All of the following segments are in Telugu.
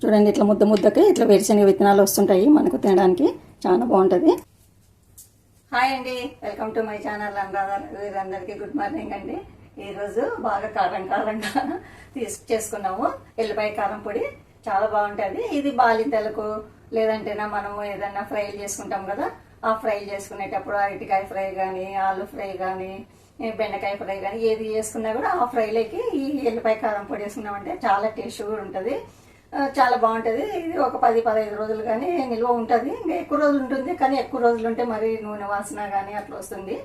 చూడండి ఇట్లా ముద్ద ముద్దకి ఇట్లా వేరుశనగ విత్తనాలు వస్తుంటాయి మనకు తినడానికి చాలా బాగుంటుంది. హాయ్ అండి, వెల్కమ్ టు మై ఛానల్. అందరికీ గుడ్ మార్నింగ్ అండి. ఈరోజు బాగా కారంగా చేసుకున్నాము ఎల్లిపాయ కారం పొడి. చాలా బాగుంటుంది. ఇది బాలింతలకు లేదంటేనా మనము ఏదన్నా ఫ్రై చేసుకుంటాం కదా, ఆ ఫ్రై చేసుకునేటప్పుడు అరటికాయ ఫ్రై కానీ, ఆలు ఫ్రై కానీ, బెండకాయ ఫ్రై కానీ ఏది చేసుకున్నా కూడా ఆ ఫ్రైలోకి ఈ ఎల్లిపాయ కారం పొడి వేసుకున్నామంటే చాలా టేస్ట్ కూడా ఉంటుంది. చాలా బాగుంటుంది. ఇది ఒక 10-15 రోజులు కానీ నిల్వ ఉంటుంది. ఇంకా ఎక్కువ రోజులు ఉంటుంది, కానీ ఎక్కువ రోజులు ఉంటే మరి నూనె వాసన కానీ అట్లా వస్తుంది.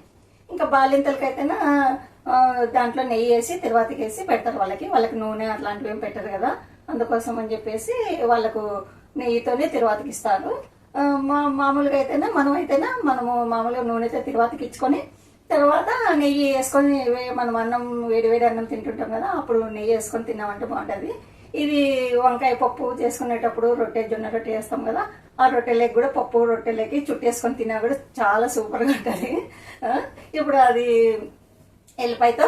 ఇంకా బాలింతలకైతేనా దాంట్లో నెయ్యి వేసి తిరువాతికి వేసి పెడతారు. వాళ్ళకి నూనె అట్లాంటివి ఏం పెట్టరు కదా, అందుకోసం అని చెప్పేసి వాళ్ళకు నెయ్యితోనే తిరువాతికి ఇస్తారు. మామూలుగా అయితేనా మనము మామూలుగా నూనెతో తిరువాతికి ఇచ్చుకొని తర్వాత నెయ్యి వేసుకొని మనం అన్నం వేడి అన్నం తింటుంటాం కదా, అప్పుడు నెయ్యి వేసుకొని తిన్నామంటే బాగుంటుంది. ఇది వంకాయ పప్పు చేసుకునేటప్పుడు జొన్న రొట్టె వేస్తాం కదా, ఆ రొట్టెలకి కూడా పప్పు రొట్టెలకి చుట్టేసుకొని తిన్నా కూడా చాలా సూపర్గా ఉంటుంది. ఇప్పుడు అది ఎల్లిపాయతో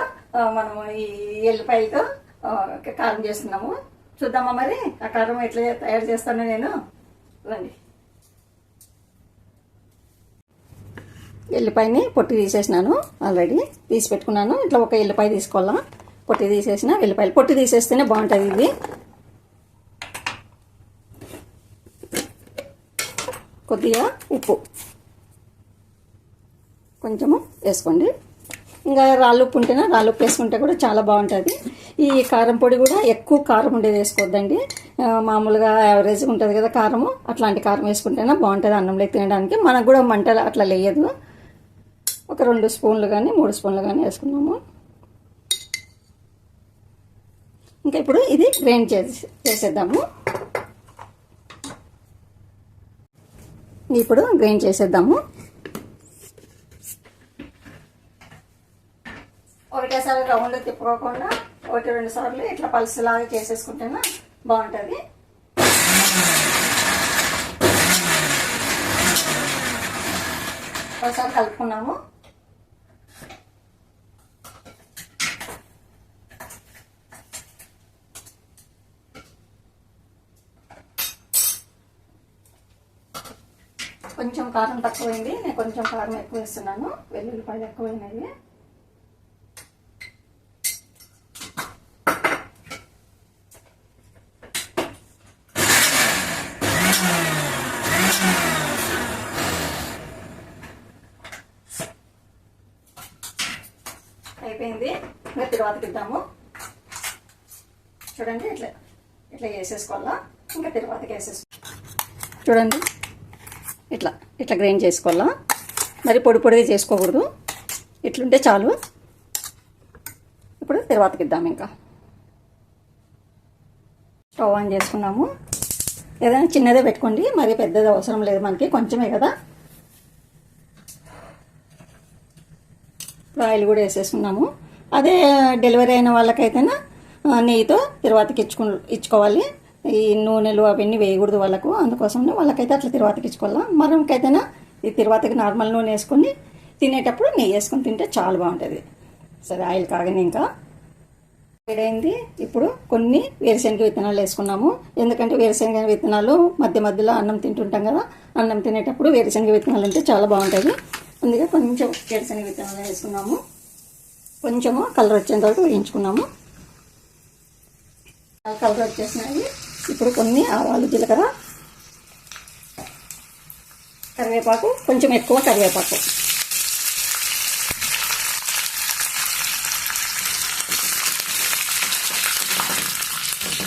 మనము ఈ ఎల్లిపాయలతో కారం చేస్తున్నాము. చూద్దామా మరి ఆ కారం ఎట్లా తయారు చేస్తాను నేను. రండి. ఎల్లిపాయని పొట్టి తీసేసినాను, ఆల్రెడీ తీసి పెట్టుకున్నాను. ఇట్లా ఒక ఎల్లిపాయ తీసుకోవాలా, పొట్టి తీసేసిన వెల్లిపాయలు. పొట్టి తీసేస్తేనే బాగుంటుంది. ఇది కొద్దిగా ఉప్పు కొంచెము వేసుకోండి. ఇంకా రాళ్ళు ఉప్పు ఉంటేనా రాళ్ళు ఉప్పు వేసుకుంటే కూడా చాలా బాగుంటుంది. ఈ కారం పొడి కూడా ఎక్కువ కారం ఉండేది వేసుకోవద్దండి. మామూలుగా యావరేజ్ ఉంటుంది కదా కారము, అట్లాంటి కారం వేసుకుంటేనే బాగుంటుంది అన్నంలో తినడానికి. మనకు కూడా మంటలు అట్లా లేయదు. ఒక 2 స్పూన్లు కానీ 3 స్పూన్లు కానీ వేసుకున్నాము. ఇంకా ఇప్పుడు ఇది గ్రైండ్ చేసేద్దాము. ఇప్పుడు గ్రైండ్ చేసేద్దాము. ఒకటేసారి రౌండ్ తిప్పుకోకుండా 1-2 సార్లు ఇట్లా పల్స్లాగా చేసేసుకుంటేనే బాగుంటుంది. ఒకసారి కలుపుకున్నాము. కొంచెం కారం తక్కువైంది, నేను కొంచెం కారం ఎక్కువ వేస్తున్నాను. వెల్లుల్లిపాయలు ఎక్కువైనవి. అయిపోయింది. ఇంకా తిరువాతకి ఇద్దాము. చూడండి ఇట్లా వేసేసుకోవాలా. ఇంకా తిరువాతకి చూడండి ఇట్లా గ్రైండ్ చేసుకోవాలా. మరి పొడిగా చేసుకోకూడదు, ఇట్లుంటే చాలు. ఇప్పుడు తిరువాతకి ఇద్దాము. ఇంకా స్టవ్ ఆన్ చేసుకున్నాము. ఏదైనా చిన్నదే పెట్టుకోండి, మరి పెద్దది అవసరం లేదు, మనకి కొంచెమే కదా. ఆయిల్ కూడా వేసేసుకున్నాము. అదే డెలివరీ అయిన వాళ్ళకైతేనా నెయ్యితో తిరువాతకి ఇచ్చుకోవాలి. ఈ నూనెలు అవన్నీ వేయకూడదు వాళ్ళకు, అందుకోసమే వాళ్ళకైతే అట్లా తిరువాతకి ఇచ్చుకోవాలా. మరంకైతేనా ఈ తిరువాతకి నార్మల్ నూనె వేసుకొని తినేటప్పుడు నెయ్యి వేసుకొని తింటే చాలా బాగుంటుంది. సరే, ఆయిల్ కాగని ఇంకా వేడైంది. ఇప్పుడు కొన్ని వేరుశనగ విత్తనాలు వేసుకున్నాము. ఎందుకంటే వేరుశనగ విత్తనాలు మధ్యలో అన్నం తింటుంటాం కదా, అన్నం తినేటప్పుడు వేరుశనగ విత్తనాలు అంటే చాలా బాగుంటుంది. అందుకే కొంచెం వేరుశనగ విత్తనాలు వేసుకున్నాము. కొంచెము కలర్ వచ్చేంత వరకు వేయించుకున్నాము. కలర్ వచ్చేసినాయి. ఇప్పుడు కొన్ని ఆవాలు, జీలకర్ర, కరివేపాకు, కొంచెం ఎక్కువ కరివేపాకు,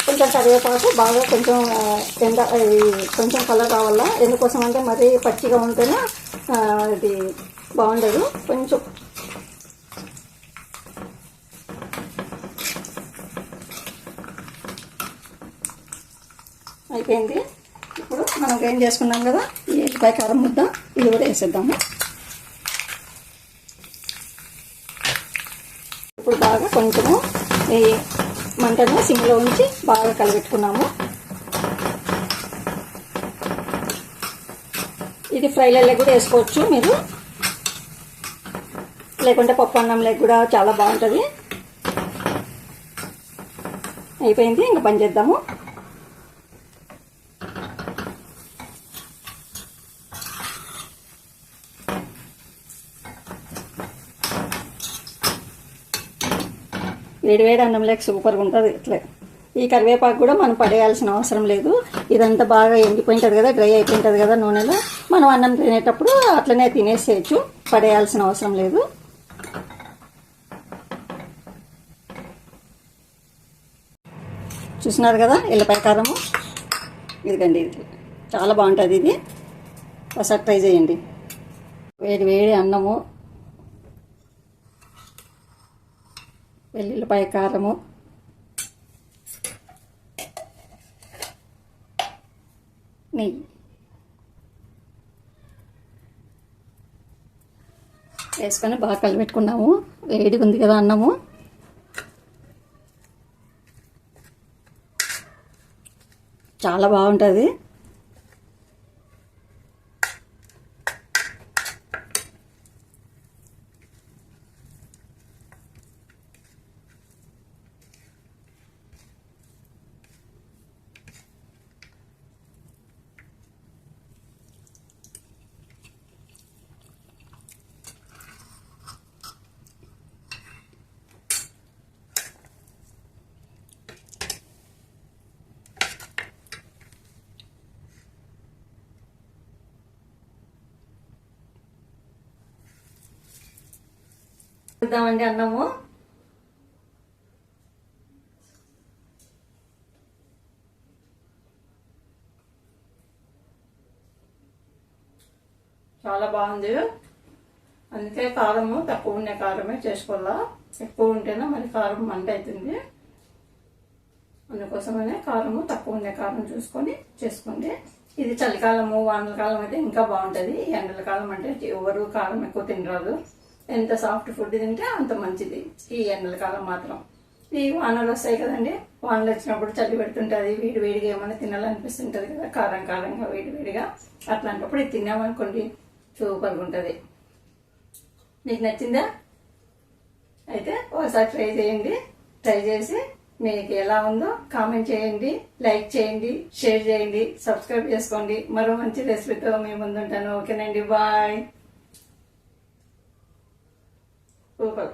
కొంచెం కరివేపాకు బాగా కొంచెం కలర్ రావాలా. ఎందుకోసం అంటే మరీ పచ్చిగా ఉంటేనే ఇది బాగుండదు. కొంచెం అయిపోయింది. ఇప్పుడు మనం ఏం చేసుకున్నాం కదా, ఈ ఎల్లిపాయ కారం ముద్ద ఇది కూడా వేసేద్దాము. ఇప్పుడు బాగా కొంచెము ఈ మంటను సిమ్లో ఉంచి బాగా కలిపెట్టుకున్నాము. ఇది ఫ్రైలలో కూడా వేసుకోవచ్చు మీరు, లేకుంటే పప్పు అన్నంలో కూడా చాలా బాగుంటుంది. అయిపోయింది, ఇంకా పని చేద్దాము. వేడివేడి అన్నం లేక సూపర్గా ఉంటుంది ఇట్లే. ఈ కరివేపాకు కూడా మనం పడేయాల్సిన అవసరం లేదు. ఇదంతా బాగా ఎండిపోయింటుంది కదా, డ్రై అయిపోయింటుంది కదా నూనెలో. మనం అన్నం తినేటప్పుడు అట్లనే తినేసేయచ్చు, పడేయాల్సిన అవసరం లేదు. చూసినారు కదా ఎల్లిపాయ కారము, ఇదిగండి. ఇది చాలా బాగుంటుంది. ఇది ఒకసారి ట్రై చేయండి. వేడి వేడి అన్నము, వెల్లుల్లిపాయ కారము, నెయ్యి వేసుకొని బాగా కలిపెట్టుకున్నాము. వేడిగా ఉంది కదా అన్నము. చాలా బాగుంటుంది. చూద్దామండి అన్నము. చాలా బాగుంది. అందుకే కారము తక్కువ ఉండే కారమే చేసుకోవాలా. ఎక్కువ ఉంటేనే మరి కారం మంట అవుతుంది. అందుకోసమనే కారము తక్కువ ఉండే కారం చూసుకొని చేసుకోండి. ఇది చలికాలము, వానల కాలం అయితే ఇంకా బాగుంటుంది. ఎండల కాలం అంటే ఎవరు కారం ఎక్కువ తినరాదు. ఎంత సాఫ్ట్ ఫుడ్ తింటే అంత మంచిది ఈ ఎండల కాలం మాత్రం. ఈ వానలు వస్తాయి కదండి, వానలు వచ్చినప్పుడు చలి పెడుతుంటుంది, వేడి వేడిగా ఏమైనా తినాలనిపిస్తుంటుంది కదా, కారం కారంగా వేడి వేడిగా. అట్లాంటప్పుడు ఇది తిన్నామనుకోండి సూపర్గా ఉంటుంది. మీకు నచ్చిందా? అయితే ఒకసారి ట్రై చేయండి. ట్రై చేసి మీకు ఎలా ఉందో కామెంట్ చేయండి, లైక్ చేయండి, షేర్ చేయండి, సబ్స్క్రైబ్ చేసుకోండి. మరో మంచి రెసిపీతో మీ ముందుంటాను. ఓకేనండి, బాయ్. సూపర్.